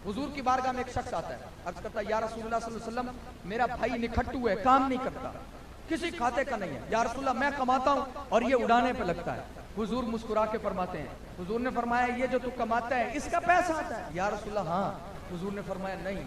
हुजूर की बारगाह में एक शख्स आता है, अर्ज करता है या रसूलुल्लाह सल्लल्लाहु अलैहि वसल्लम, मेरा भाई निखट्टू है, काम नहीं करता, किसी खाते का नहीं है। या रसूलुल्लाह मैं कमाता हूँ और ये उड़ाने पे लगता है। हुजूर मुस्कुरा के फरमाते हैं, हुजूर ने फरमाया ये जो तू कमाता है इसका पैसा आता है? या रसूलुल्लाह हाँ। हुजूर ने फरमाया नहीं,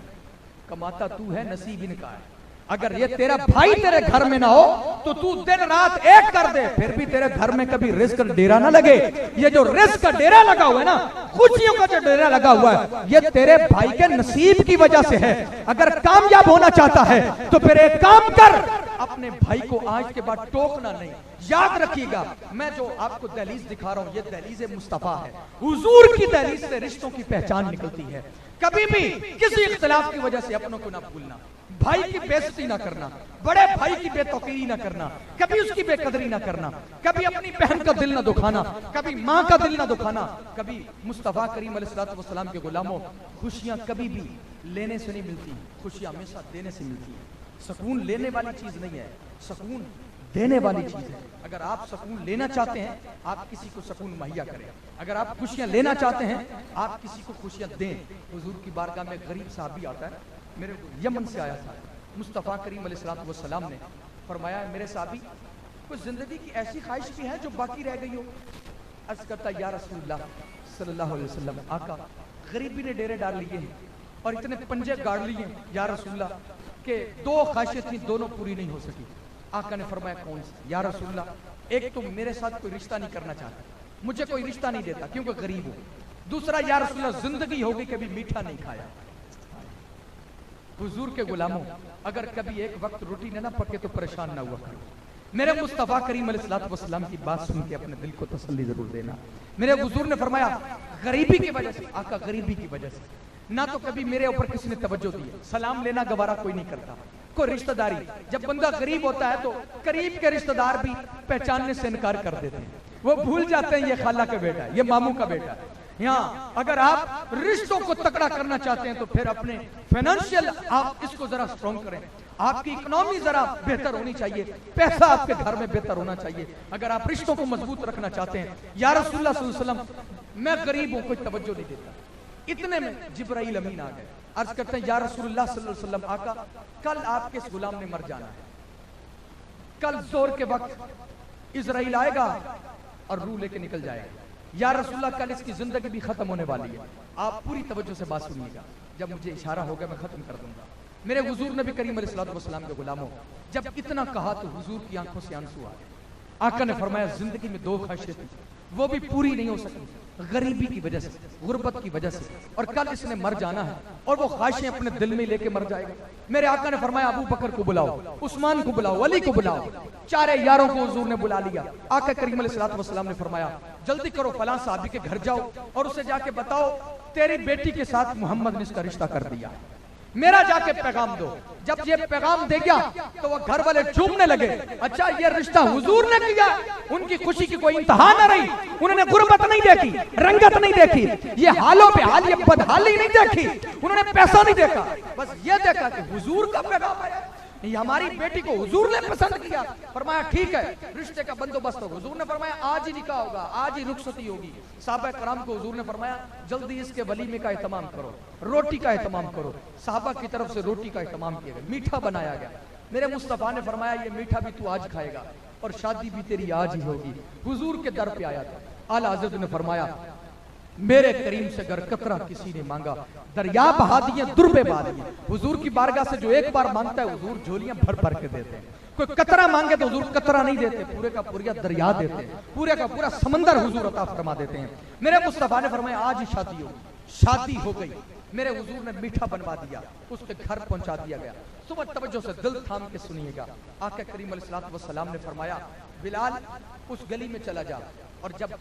कमाता तू है, नसीब इनका है। अगर ये तेरा भाई तेरे घर में ना हो तो तू दिन रात एक कर दे, फिर भी तेरे घर में कभी रिस्क का डेरा ना लगे। ये जो रिस्क का डेरा लगा हुआ है ना, खुशियों का जो डेरा लगा हुआ है, ये तेरे भाई के नसीब की वजह से है। अगर कामयाब होना चाहता है तो फिर एक काम कर, अपने भाई को आज के बाद टोकना नहीं। याद रखिएगा, मैं जो आपको दहलीज दिखा रहा हूं, ये दहलीज मुस्तफा है। हुजूर की दहलीज से रिश्तों की पहचान निकलती है। कभी भी किसी इख्तिलाफ की वजह से अपनों को ना भूलना, भाई की बेइज्जती ना करना, बड़े भाई की बेतौकीरी ना करना, कभी उसकी बेकदरी ना करना, कभी अपनी बहन का दिल ना दुखाना, कभी माँ का दिल ना दुखाना, कभी मुस्तफा करीम अलैहिस्सलातु वस्सलाम के गुलामों, खुशियां कभी भी लेने से नहीं मिलती, खुशियां हमेशा देने से मिलती है। सुकून लेने वाली चीज नहीं है, सुकून देने वाली चीज है। अगर आप सुकून लेना चाहते हैं, आप किसी को सुकून मुहैया करें। अगर आप खुशियां लेना चाहते हैं, आप किसी को खुशियां दें। हुजूर की बारगाह में गरीब साहबी आता है, मेरे यमन से आया था। मुस्तफ़ा करीम अलैहिस्सलातु वस्सलाम ने फरमाया, मेरे साहबी कुछ जिंदगी की ऐसी ख्वाहिश भी है जो बाकी रह गई हो? अर्ज करता या रसूलुल्लाह सल्लल्लाहु अलैहि वसल्लम, आका गरीबी ने डेरे डाल लिए हैं और इतने पंजे गाड़ लिए या रसूलुल्लाह के दो ख्वाहिशें थी, दोनों पूरी नहीं हो सकी। आका ने फरमाया कौन सी? या रसूलुल्लाह, एक तो मेरे साथ कोई रिश्ता नहीं करना चाहता, मुझे कोई रिश्ता नहीं देता क्योंकि गरीब हूं। दूसरा या रसूलुल्लाह, जिंदगी होगी कभी मीठा नहीं खाया। हुजूर के गुलामों, अगर कभी एक वक्त रोटी न पके तो परेशान ना हुआ करो। मेरे मुस्तफा करीम अलैहिस्सलातु वस्सलाम की बात सुन के अपने दिल को तसल्ली जरूर देना। मेरे हुजूर ने फरमाया, गरीबी की वजह से, आका गरीबी की वजह से ना तो कभी मेरे ऊपर किसी ने तवज्जो दी है, सलाम लेना गवारा कोई नहीं करता, कोई रिश्तेदारी। जब बंदा गरीब होता है तो करीब के रिश्तेदार भी पहचानने से इनकार कर देते हैं, वो भूल जाते हैं ये खाला का बेटा है, ये मामू का बेटा है। यहाँ अगर आप रिश्तों को तकड़ा करना चाहते हैं तो फिर अपने फाइनेंशियल आप इसको जरा स्ट्रॉन्ग करें। आपकी इकोनॉमी जरा बेहतर होनी चाहिए, पैसा आपके घर में बेहतर होना चाहिए। अगर आप रिश्तों को मजबूत रखना चाहते हैं, या रसूलुल्लाह सल्लल्लाहु अलैहि वसल्लम मैं गरीब हूं, कोई तवज्जो नहीं देता। इतने में जिब्राइल अमीन आ गए, अर्ज करते हैं या रसूलुल्लाह सल्लल्लाहु अलैहि वसल्लम, आका कल आपके इस गुलाम ने मर जाना है, कल जोर के वक्त इजराइल आएगा और रूह लेके निकल जाएगा। या रसूलुल्लाह, कल इसकी जिंदगी भी खत्म होने वाली है, आप पूरी तवज्जो से बात सुनिएगा, जब मुझे इशारा होगा मैं खत्म कर दूंगा। मेरे हुजूर नबी करीम अलैहिस्सलातु वस्सलाम के गुलामों, जब इतना कहा तो हुजूर की आंखों से आंसू आ गए। आका ने फरमाया, जिंदगी में दो ख्वाहिशें थी, वो भी पूरी नहीं हो सकी, गरीबी की वजह से, गुर्बत की वजह से, और कल इसने मर जाना है और वो ख्वाहिशें अपने दिल में लेके मर जाएगा। मेरे आका ने फरमाया, अबू बकर को बुलाओ, उस्मान को बुलाओ, अली को बुलाओ। चारे यारों को हुजूर ने बुला लिया। आका करीम अलैहिस्सलातु वस्सलाम ने फरमाया, जल्दी करो, फलां साहबी के घर जाओ और उसे जाके बताओ तेरी बेटी के साथ मोहम्मद ने इसका रिश्ता कर दिया, मेरा जाके पैगाम दो। जब ये पैगाम दे गया तो वो घर वाले झूमने लगे, अच्छा ये रिश्ता हुजूर ने किया। उनकी खुशी की कोई इंतहा न रही, उन्होंने गुर्बत नहीं देखी, रंगत नहीं देखी, ये हालों पे हाल, ये बदहाली नहीं देखी, उन्होंने पैसा नहीं देखा, बस ये देखा कि हुजूर का पैगाम आया, ये हमारी बेटी को हुजूर ने पसंद किया। फरमाया ठीक है, रिश्ते का बंदोबस्त हो। हुजूर ने फरमाया आज ही निकाह होगा, आज ही रुखसती होगी। साहबा कराम को हुजूर ने फरमाया, जल्दी इसके वलीमे का एहतमाम करो, रोटी का एहतमाम करो। साहबा की तरफ से रोटी का एहतमाम किया गया, मीठा बनाया गया। मेरे मुस्तफा ने फरमाया, ये मीठा भी तू आज खाएगा और शादी भी तेरी आज ही होगी। हुजूर के दर पे आया था, आला हज़रत ने फरमाया, मेरे करीम से अगर कतरा किसी ने मांगा, दरिया बहा दिए, दुर्बे बहा दिए। हुजूर की बारगाह से जो एक बार मांगता है, हुजूर झोलियां भर भर के देते हैं। कोई कतरा मांगे तो हुजूर कतरा नहीं देते, पूरे का पूरा दरिया देते हैं, पूरे का पूरा समंदर हुजूर अता फरमा देते हैं। मेरे मुस्तफा ने फरमाया, आज ही शादी हो। शादी हो गई, मेरे हुजूर ने मीठा बनवा दिया, उसके घर पहुंचा दिया गया। सुबह तवज्जो से दिल थाम के सुनिएगा, आका करीम अलैहिस्सलातु वस्सलाम ने फरमाया, बिलाल उस गली में चला जा और जब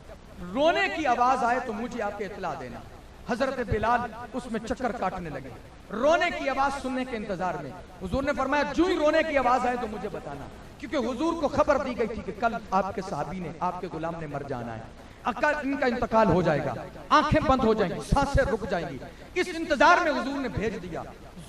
रोने की आवाज आए तो मुझे आके इतला देना। हजरत बिलाल उसमें चक्कर काटने लगे, रोने की आवाज सुनने के इंतजार में। हुजूर ने फरमाया, जो ही रोने की आवाज आए तो मुझे बताना, क्योंकि हुजूर को खबर दी गई थी कि कल आपके साहबी ने, आपके गुलाम ने मर जाना है, अकल इनका इंतकाल हो जाएगा, आंखें बंद हो जाएंगी, सांसें रुक जाएंगी। इस इंतजार में हुजूर ने भेज दिया।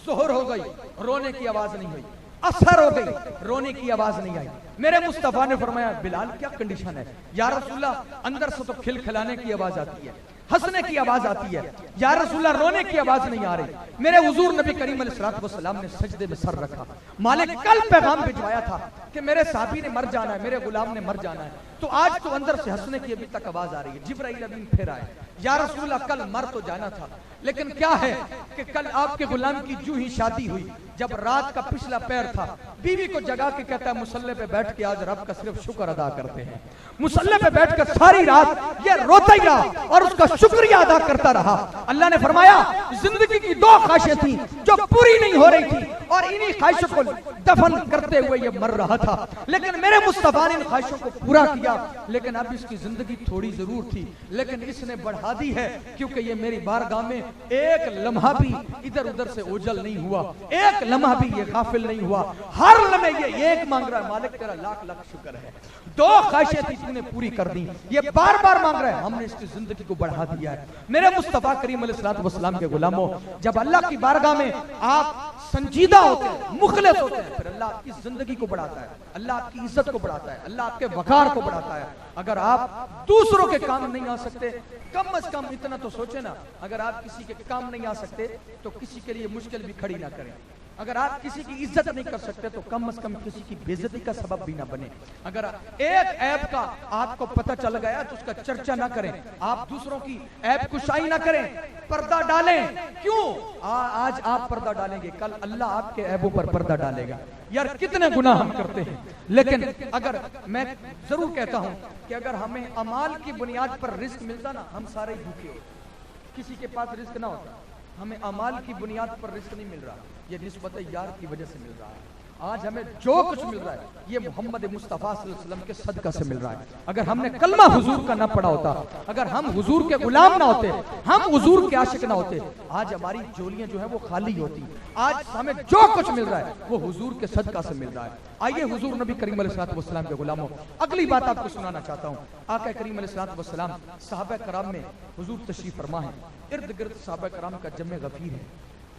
जोहर हो गई, रोने की आवाज नहीं हुई, असर हो गई, रोने की आवाज नहीं आई। मेरे मुस्तफा ने फरमाया, बिलाल क्या कंडीशन है? या रसूलल्लाह, अंदर से तो खिलखिलाने की आवाज आती है, हंसने की आवाज आती है, या रसूलल्लाह रोने की आवाज नहीं आ रही। मेरे हुजूर नबी करीम अलैहिस्सलाम ने सजदे में सर रखा। मालिक कल पैगाम भिजवाया था कि मेरे साहबी ने मर जाना है, मेरे गुलाम ने मर जाना है, तो आज तो अंदर से हंसने की अभी तक आवाज आ रही है। जिब्राइल अमीन फिर आए, या रसूलल्लाह कल मर तो जाना था, लेकिन क्या है कि कल आपके गुलाम की जूं ही शादी हुई, जब रात का पिछला पैर था, बीवी को जगा के कहता है मुसल्ले पे बैठ के आज रब का सिर्फ शुक्र अदा करते हैं। मुसल्ले पे बैठकर सारी रात ये रोता ही रहा और उसका शुक्रिया अदा करता रहा। अल्लाह ने फरमाया जिंदगी की दो ख्वाहिशें थी जो पूरी नहीं हो रही थी, और इन्हीं ख्वाहिशों को दफन करते हुए ये मर रहा था, लेकिन मेरे मुस्तफा ने इन ख्वाहिशों को पूरा किया। लेकिन अब इसकी जिंदगी थोड़ी जरूर थी, लेकिन इसने बढ़ा दी है, क्योंकि ये मेरी बारगाह में एक लम्हा भी इधर उधर से ओझल नहीं हुआ, एक लम्हा भी ये गाफिल नहीं हुआ। हर लम्हे ये एक मांग रहा है, मालिक तेरा लाख लाख शुक्र है, दो ख्वाहिशें थी तूने पूरी कर दी। ये बार बार मांग रहा है, हमने इसकी जिंदगी को बढ़ा दिया है। मेरे मुस्तफा करीम अलैहिस्सलाम के गुलामों, जब अल्लाह की बारगाह में आप संजीदा होते हैं, मुखलिस होते हैं, फिर अल्लाह आपकी जिंदगी को बढ़ाता है, अल्लाह आपकी इज्जत को बढ़ाता है, अल्लाह आपके वकार को बढ़ाता है। अगर आप दूसरों के काम नहीं आ सकते, कम से कम इतना तो सोचे ना, अगर आप किसी के काम नहीं आ सकते तो किसी के लिए मुश्किल भी खड़ी ना करें। अगर आप किसी की इज्जत नहीं कर सकते तो कम से कम किसी की बेइज्जती का सबब भी ना बने। अगर एक ऐब का आपको पता चल गया तो उसका चर्चा ना करें, आप दूसरों की ऐब कुशाई ना करें, पर्दा डालें। क्यों? आज आप पर्दा डालेंगे, कल अल्लाह आपके ऐबों पर पर्दा डालेगा। यार कितने गुनाह हम करते हैं, लेकिन अगर मैं जरूर कहता हूं कि अगर हमें अमाल की बुनियाद पर रिस्क मिलता ना, हम सारे भूखे होते। किसी के पास रिस्क ना होता, हमें अमाल की बुनियाद पर रिस्क नहीं मिल रहा, ये निस्बत यार की वजह से मिल रहा है। आज हमें जो कुछ मिल रहा है ये मोहम्मद मुस्तफ़ा सल्लल्लाहु अलैहि वसल्लम के सदका से मिल रहा है। अगर हमने कलमा हुजूर का ना पढ़ा होता, अगर हम हुजूर के गुलाम ना होते, हम हुजूर के आशिक ना होते, आज हमारी झोलियां जो है वो खाली होती। आज हमें जो कुछ मिल रहा है वो हुजूर के सदका से मिल रहा है। आइए हुजूर नबी करीम अलैहि वसल्लम के गुलामों, अगली बात आपको सुनाना चाहता हूँ। आका करीम अलैहि वसल्लम सहाबा कराम में हुजूर तशरीफ फरमा है, इर्द गिर्द सहाबा कराम का जम्मे गफीर है।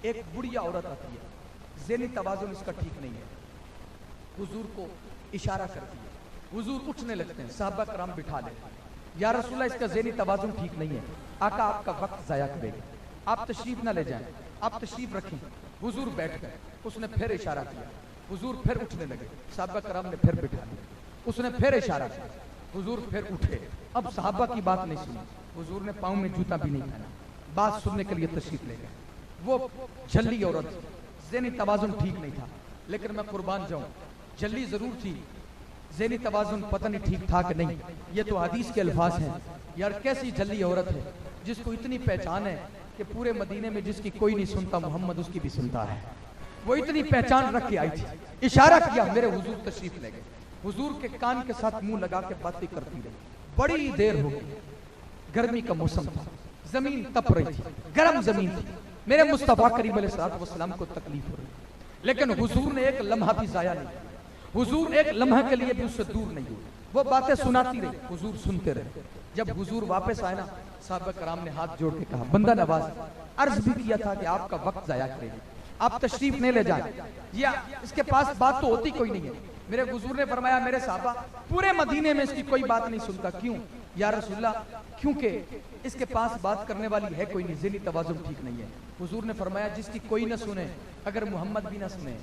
एक बुढ़िया औरत आती है, ज़हनी तवाज़ुन इसका ठीक नहीं है, हुजूर को इशारा करती है, हुजूर उठने लगते हैं, सहाबा कराम बिठा लेते हैं, या रसूलल्लाह इसका ज़हनी तवाज़ुन ठीक नहीं है, आका आपका वक्त ज़ाया करेगा, आप तशरीफ ना ले जाएं, आप तशरीफ रखें। हुजूर बैठ गए, उसने फिर इशारा किया, हुजूर फिर उठने लगे, सहाबा कराम ने फिर बिठा लिया, उसने फिर इशारा किया, हुजूर फिर उठे। अब सहाबा की बात नहीं सुनी, हुजूर ने पाँव में जूता भी नहीं पहना, बात सुनने के लिए तशरीफ ले गए। वो झल्ली औरत, ज़हनी तवाज़ुन ठीक नहीं था, लेकिन मैं कुर्बान जाऊं, जल्दी जरूर थी, ज़हनी तवाज़ुन पता नहीं ठीक था कि नहीं। ये तो हदीस के अल्फाज हैं। यार कैसी जल्दी औरत है जिसको इतनी पहचान है कि पूरे मदीने में जिसकी कोई नहीं सुनता मोहम्मद उसकी भी सुनता है। वो इतनी पहचान रख के आई थी, इशारा किया, मेरे हुजूर तशरीफ ले गए, हुजूर के कान के साथ मुंह लगा के बातें करती रही। बड़ी देर हो गई, गर्मी का मौसम था, जमीन तप रही थी, गर्म जमीन थी, मेरे मुस्तफा करीम अलैहि वसल्लम को तकलीफ हो रही, लेकिन हुजूर ने एक लम्हा भी जाया नहीं, हुजूर एक लम्हा के लिए भी उससे दूर नहीं हुए। वो बातें सुनाती रही, हुजूर सुनते रहे। जब हुजूर वापस आए ना, साहबा कराम ने हाथ जोड़ के कहा, बंदा नवाज, अर्ज भी किया था कि आपका वक्त जाया करेगी, आप तशरीफ नहीं ले जाए, या इसके पास बात तो होती कोई नहीं है। मेरे हुजूर ने फरमाया, मेरे साहबा पूरे मदीने में इसकी कोई बात नहीं सुनता। क्यों? या रसूलल्लाह, क्योंकि इसके पास बात करने वाली है कोई नहीं, ज़हनी तवाज़ुन ठीक नहीं है। हुजूर ने फरमाया, जिसकी कोई ना सुने, अगर मोहम्मद भी ना सुने,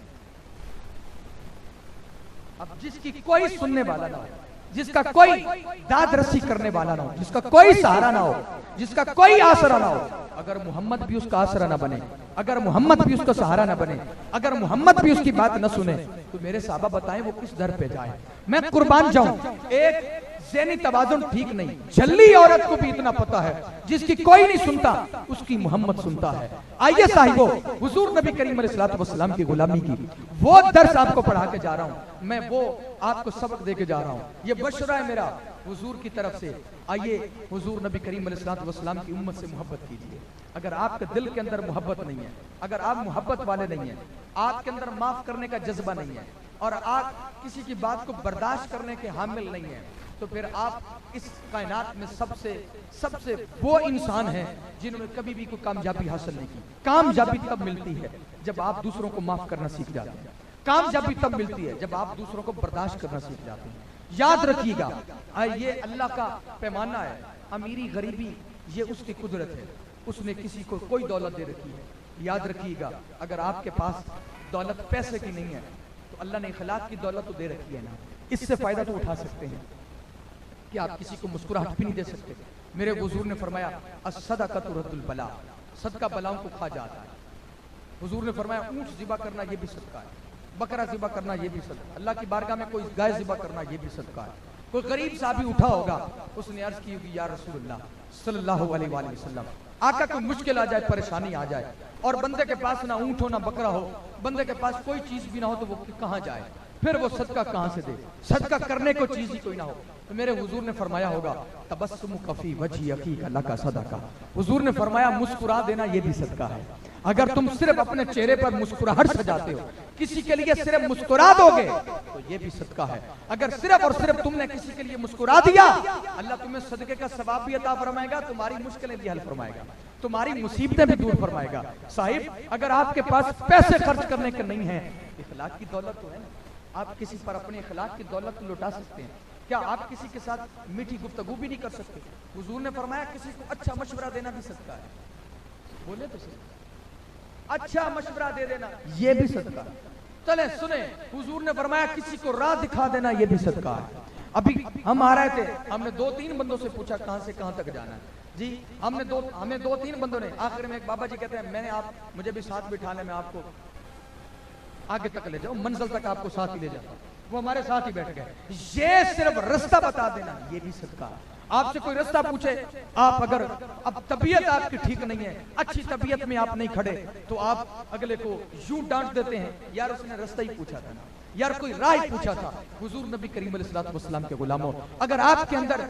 अब जिसकी कोई सुनने वाला ना हो, जिसका कोई दाद रस्सी करने वाला ना हो, जिसका कोई सहारा ना हो, जिसका कोई आसरा ना हो, अगर मोहम्मद भी उसका आसरा ना बने, अगर मोहम्मद भी उसका सहारा ना बने, अगर मोहम्मद भी उसकी बात न सुने, तो मेरे साहबा बताएं वो किस दर पे जाए। मैं कुर्बान जाऊं, एक ज़हनी तवाज़ुन ठीक नहीं, झल्ली औरत को भी इतना पता है, जिसकी कोई नहीं सुनता उसकी मोहम्मद सुनता है। आइए साहिबो, हुजूर नबी करीम अलैहि वसल्लम की गुलामी की वो दर्स आपको पढ़ा के जा रहा हूँ, मैं वो आपको सबक दे के जा रहा हूँ, ये बशरा है मेरा हुजूर की तरफ से। आइए हुजूर नबी करीम अलैहि वसल्लम की उम्मत से मोहब्बत कीजिए। अगर आपके दिल के अंदर मोहब्बत नहीं है, अगर आप मोहब्बत वाले नहीं है, आपके अंदर माफ करने का जज्बा नहीं है, और आप किसी की बात को बर्दाश्त करने के हामिल नहीं है, तो फिर आप इस कायनात में सबसे वो इंसान हैं जिन्होंने कभी भी कोई कामयाबी हासिल नहीं की। कामयाबी तब मिलती है जब आप दूसरों को माफ करना सीख जाते हैं, कामयाबी तब मिलती है जब आप दूसरों को बर्दाश्त करना सीख जाते हैं। याद रखिएगा, ये अल्लाह का पैमाना है, अमीरी गरीबी ये उसकी कुदरत है, उसने किसी को कोई दौलत दे रखी है। याद रखिएगा, अगर आपके पास दौलत पैसे की नहीं है तो अल्लाह ने इखलाक की दौलत तो दे रखी है ना, इससे फायदा तो उठा सकते हैं कि आप किसी को मुस्कुराहट भी नहीं दे सकते। मेरे हुजूर ने फरमाया अस्सदक़तु तुरद्दुल बला, सदका बलाओं को खा जाता है। हुजूर ने फरमाया ऊंट ज़िबा करना ये भी सदका है, बकरा ज़िबा करना ये भी सदका, अल्लाह की बारगाह में कोई गाय ज़िबा करना ये भी सदका है। कोई गरीब साहब भी उठा होगा, उसने अर्ज की होगी या रसूलुल्लाह सल्लल्लाहु अलैहि वसल्लम, आका कोई मुश्किल आ जाए, परेशानी आ जाए और बंदे के पास ना ऊंट हो ना बकरा हो, बंदे के पास कोई चीज भी ना हो, तो वो कहां जाए, फिर वो सदका कहां से दे? सदका करने को चीज ही कोई ना हो। तो मेरे हुजूर ने फरमाया होगा तबस्सुमु कफी वजही अखीका लका सदका, हुजूर ने फरमाया मुस्कुरा देना ये भी सदका है। अगर तुम सिर्फ अपने चेहरे पर मुस्कुराहट सजाते हो, किसी के लिए सिर्फ मुस्कुरा दोगे तो ये भी सदका है। अगर सिर्फ और सिर्फ तुमने किसी के लिए मुस्कुरा दिया, अल्लाह तुम्हें सदके का सवाब भी अता फरमाएगा, तुम्हारी मुश्किलें भी हल फरमाएगा, तुम्हारी मुसीबतें भी दूर फरमाएगा। साहिब, अगर आपके पास पैसे खर्च करने के नहीं है, इखलाक की दौलत तो है ना, आप किसी पर अपने इखलाक की दौलत लुटा सकते हैं। क्या आप किसी के साथ मीठी गुफ्तगू भी नहीं कर सकते? हुजूर ने फरमाया किसी को अच्छा मशवरा देना भी सदका है। बोले तो सही, अच्छा मशवरा दे देना ये भी सदका है। चले सुने, हुजूर ने फरमाया किसी को राह दिखा देना ये भी सदका है। अभी हम आ रहे थे, हमने 2-3 बंदों से पूछा कहां से कहां तक जाना है जी। हमें 2-3 बंदों ने, आखिर में एक बाबा जी कहते हैं मैंने मुझे भी साथ बिठाने में आपको आगे तक ले जाओ, मंजिल तक आपको साथ ही ले जाओ। वो हमारे साथ ही बैठ गए। ये सिर्फ रास्ता बता देना ये भी सदका है। आपसे कोई रास्ता पूछे, आप अगर अब तबीयत आपकी ठीक नहीं है, अच्छी तबीयत में आप नहीं खड़े, तो आप अगले को यूं डांट देते हैं, यार उसने रास्ता ही पूछा था ना, यार कोई राह ही पूछा था। हुजूर नबी करीम अलैहिस्सलातु वस्सलाम के गुलामों, अगर आपके अंदर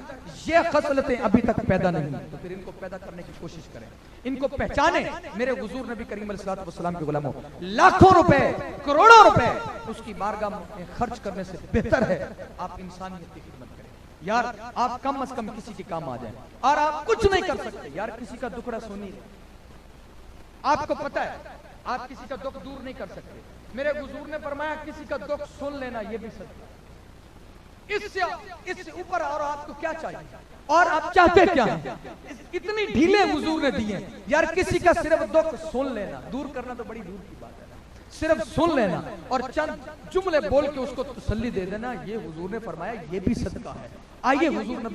ये खसलतें अभी तक पैदा नहीं तो फिर इनको पैदा करने की कोशिश करें, इनको पहचाने। मेरे हुजूर नबी करीम अलैहिस्सलातु वस्सलाम के गुलामों, लाखों रुपए करोड़ों रुपए उसकी बारगाह में खर्च करने से बेहतर है आप इंसानियत की खिदमत करें। यार आप कम से कम किसी के काम आ जाए, और आप कुछ नहीं कर सकते यार, किसी का दुखड़ा सुनिए, आपको पता है आप किसी का दुख दूर नहीं कर सकते। मेरे हुजूर ने फरमाया किसी का दुख सुन लेना ये भी सदका। इससे ऊपर और आपको क्या चाहिए? और आप चाहते क्या हैं? इतनी ढीले हुजूर ने दिए यार, किसी का सिर्फ दुख सुन लेना, दूर करना तो बड़ी दूर की बात है, सिर्फ सुन लेना और चंद जुमले बोल के उसको तसल्ली दे देना, ये हुजूर ने फरमाया ये भी सदका है। आइए हुजूर